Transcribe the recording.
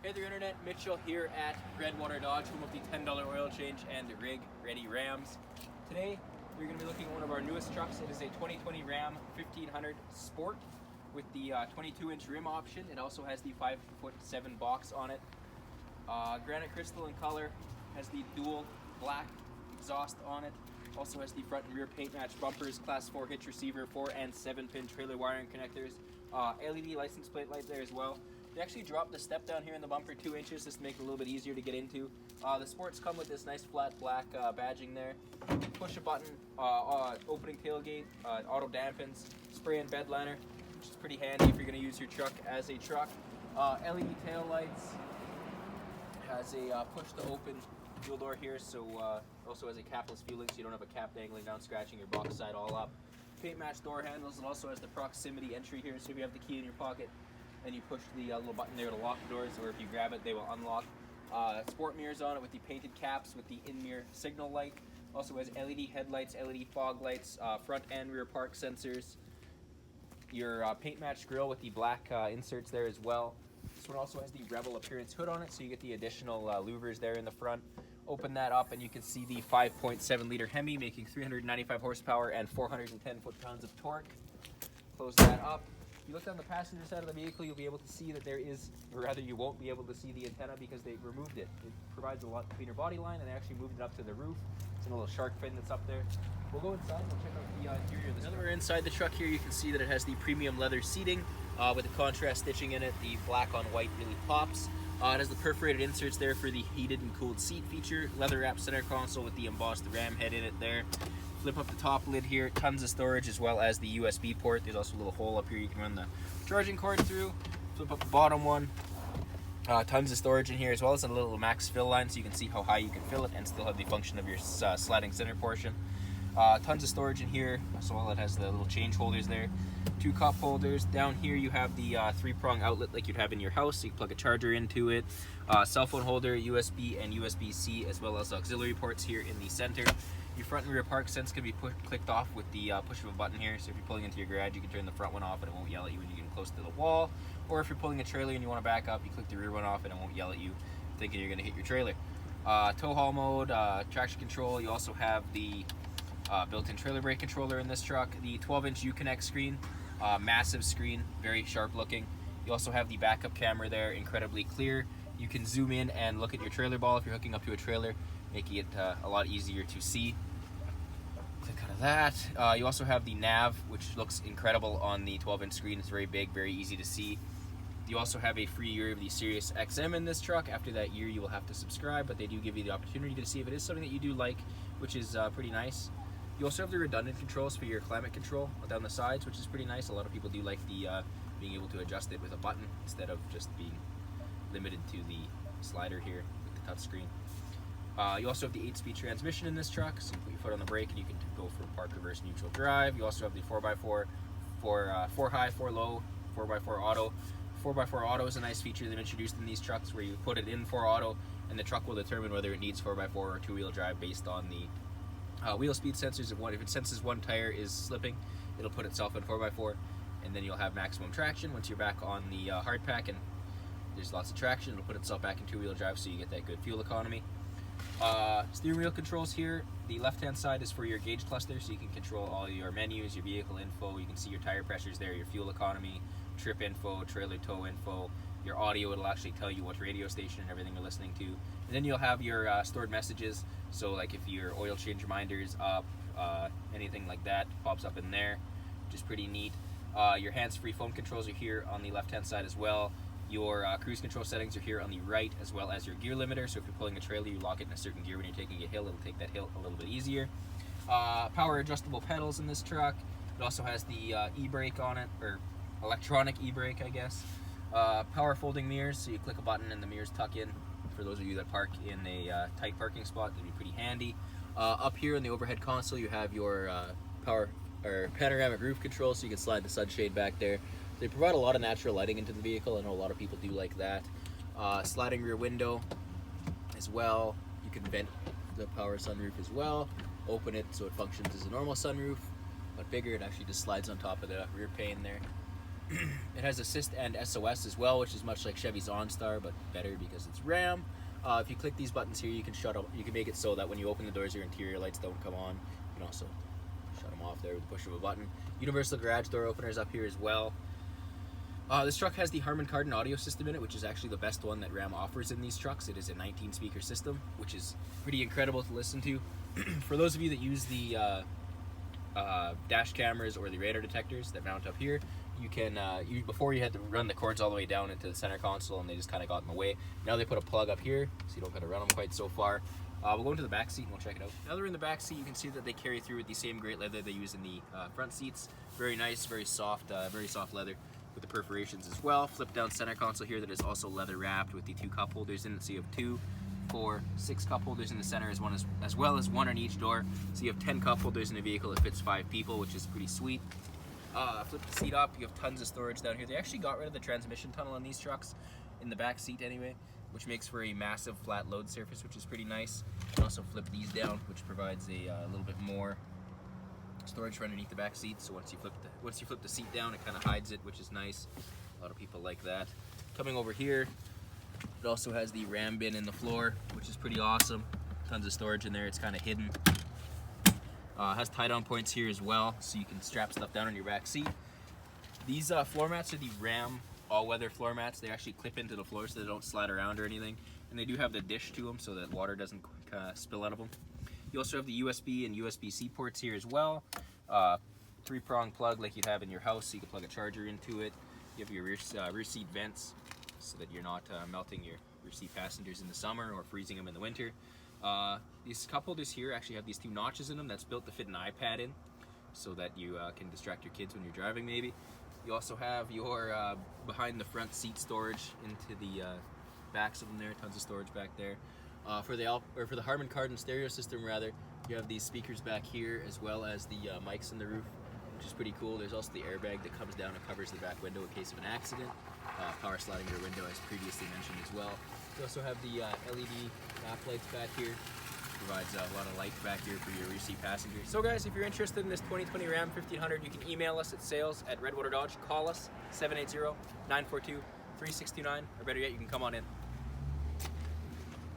Hey there Internet, Mitchell here at Redwater Dodge, home of the $10 oil change and rig ready Rams. Today we're going to be looking at one of our newest trucks. It is a 2020 Ram 1500 Sport with the 22-inch rim option. It also has the 5'7" box on it. Granite crystal in color, has the dual black exhaust on it. Also has the front and rear paint match bumpers, class 4 hitch receiver, 4 and 7-pin trailer wiring connectors, LED license plate light there as well. They actually dropped the step down here in the bumper 2 inches just to make it a little bit easier to get into. The Sports come with this nice flat black badging there. Push a button, opening tailgate, auto dampens, spray and bed liner, which is pretty handy if you're going to use your truck as a truck. LED tail lights, has a push to open fuel door here, so also has a capless fueling so you don't have a cap dangling down scratching your box side all up. Paint match door handles. It also has the proximity entry here, so if you have the key in your pocket and you push the little button there to lock the doors, or if you grab it they will unlock. Sport mirrors on it with the painted caps with the in-mirror signal light. Also has LED headlights, LED fog lights, front and rear park sensors. Your paint match grille with the black inserts there as well. This one also has the Rebel appearance hood on it, so you get the additional louvers there in the front. Open that up and you can see the 5.7 liter Hemi making 395 horsepower and 410 foot-pounds of torque. Close that up. If you look on the passenger side of the vehicle, you'll be able to see that there is, or rather you won't be able to see the antenna because they removed it. It provides a lot cleaner body line, and they actually moved it up to the roof. It's a little shark fin that's up there. We'll go inside and we'll check out the interior of this. Now that we're inside the truck here, you can see that it has the premium leather seating with the contrast stitching in it. The black on white really pops. It has the perforated inserts there for the heated and cooled seat feature. Leather wrapped center console with the embossed Ram head in it there. Flip up the top lid here, tons of storage as well as the USB port. There's also a little hole up here you can run the charging cord through. Flip up the bottom one. Tons of storage in here as well as a little max fill line so you can see how high you can fill it and still have the function of your sliding center portion. Tons of storage in here as well. It has the little change holders there. 2 cup holders. Down here you have the 3-prong outlet like you'd have in your house, so you can plug a charger into it. Cell phone holder, USB and USB-C, as well as auxiliary ports here in the center. Your front and rear park sense can be clicked off with the push of a button here, so if you're pulling into your garage you can turn the front one off and it won't yell at you when you get close to the wall. Or if you're pulling a trailer and you want to back up, you click the rear one off and it won't yell at you thinking you're going to hit your trailer. Tow haul mode, traction control. You also have the built-in trailer brake controller in this truck. The 12-inch Uconnect screen, massive screen, very sharp looking. You also have the backup camera there, incredibly clear. You can zoom in and look at your trailer ball if you're hooking up to a trailer, making it a lot easier to see. Click out of that. You also have the nav, which looks incredible on the 12-inch screen. It's very big, very easy to see. You also have a free year of the Sirius XM in this truck. After that year you will have to subscribe, but they do give you the opportunity to see if it is something that you do like, which is pretty nice. You also have the redundant controls for your climate control down the sides, which is pretty nice. A lot of people do like the being able to adjust it with a button instead of just being limited to the slider here with the touch screen. You also have the 8-speed transmission in this truck, so you put your foot on the brake and you can go for park, reverse, neutral, drive. You also have the 4x4, 4 high, 4 low, 4x4 auto. 4x4 auto is a nice feature they've introduced in these trucks where you put it in 4 auto and the truck will determine whether it needs 4x4 or 2-wheel drive based on the wheel speed sensors. If it senses one tire is slipping, it'll put itself in 4x4, and then you'll have maximum traction. Once you're back on the hard pack and there's lots of traction, it'll put itself back in 2-wheel drive so you get that good fuel economy. Steering wheel controls here. The left hand side is for your gauge cluster, so you can control all your menus, your vehicle info. You can see your tire pressures there, your fuel economy, trip info, trailer tow info. Your audio, it'll actually tell you what radio station and everything you're listening to. And then you'll have your stored messages, so like if your oil change reminder is up, anything like that pops up in there, which is pretty neat. Your hands-free phone controls are here on the left hand side as well. Your cruise control settings are here on the right, as well as your gear limiter, so if you're pulling a trailer you lock it in a certain gear when you're taking a hill, it'll take that hill a little bit easier. Power adjustable pedals in this truck. It also has the e-brake on it, or electronic e-brake I guess. Power folding mirrors, so you click a button and the mirrors tuck in. For those of you that park in a tight parking spot, that'd be pretty handy. Up here in the overhead console you have your panoramic roof control, so you can slide the sunshade back there. They provide a lot of natural lighting into the vehicle. I know a lot of people do like that. Sliding rear window as well. You can vent the power sunroof as well. Open it so it functions as a normal sunroof, but bigger. It actually just slides on top of the rear pane there. It has assist and SOS as well, which is much like Chevy's OnStar, but better because it's Ram. If you click these buttons here, you can you can make it so that when you open the doors, your interior lights don't come on. You can also shut them off there with the push of a button. Universal garage door openers up here as well. This truck has the Harman Kardon audio system in it, which is actually the best one that Ram offers in these trucks. It is a 19-speaker system, which is pretty incredible to listen to. For those of you that use the dash cameras or the radar detectors that mount up here, you can before you had to run the cords all the way down into the center console, and they just kind of got in the way. Now they put a plug up here, so you don't got to run them quite so far. We'll go into the back seat and we'll check it out. Now they're in the back seat, you can see that they carry through with the same great leather they use in the front seats. Very nice, very soft leather with the perforations as well. Flip down center console here that is also leather wrapped with the 2 cup holders in it, so you have 2, 4, 6 cup holders in the center as well as 1 on each door. So you have 10 cup holders in a vehicle that fits 5 people, which is pretty sweet. Flip the seat up, you have tons of storage down here. They actually got rid of the transmission tunnel on these trucks, in the back seat anyway, which makes for a massive flat load surface, which is pretty nice. You can also flip these down, which provides a little bit more storage for underneath the back seat. So once you flip the seat down, it kind of hides it, which is nice. A lot of people like that. Coming over here, it also has the Ram bin in the floor, which is pretty awesome. Tons of storage in there. It's kind of hidden. Has tie-down points here as well, so you can strap stuff down on your back seat. These floor mats are the Ram all-weather floor mats. They actually clip into the floor so they don't slide around or anything. And they do have the dish to them so that water doesn't spill out of them. You also have the USB and USB-C ports here as well. 3-prong plug like you'd have in your house, so you can plug a charger into it. You have your rear seat vents so that you're not melting your rear seat passengers in the summer or freezing them in the winter. These cup holders here actually have these 2 notches in them that's built to fit an iPad in, so that you can distract your kids when you're driving maybe. You also have your behind the front seat storage into the backs of them there, tons of storage back there. For the Harman Kardon stereo system rather, you have these speakers back here as well as the mics in the roof, which is pretty cool. There's also the airbag that comes down and covers the back window in case of an accident. Power sliding rear window as previously mentioned as well. You also have the LED map lights back here. Provides a lot of light back here for your rear seat passengers. So guys, if you're interested in this 2020 Ram 1500, you can email us at sales@Redwater Dodge, call us 780-942-3629, or better yet, you can come on in.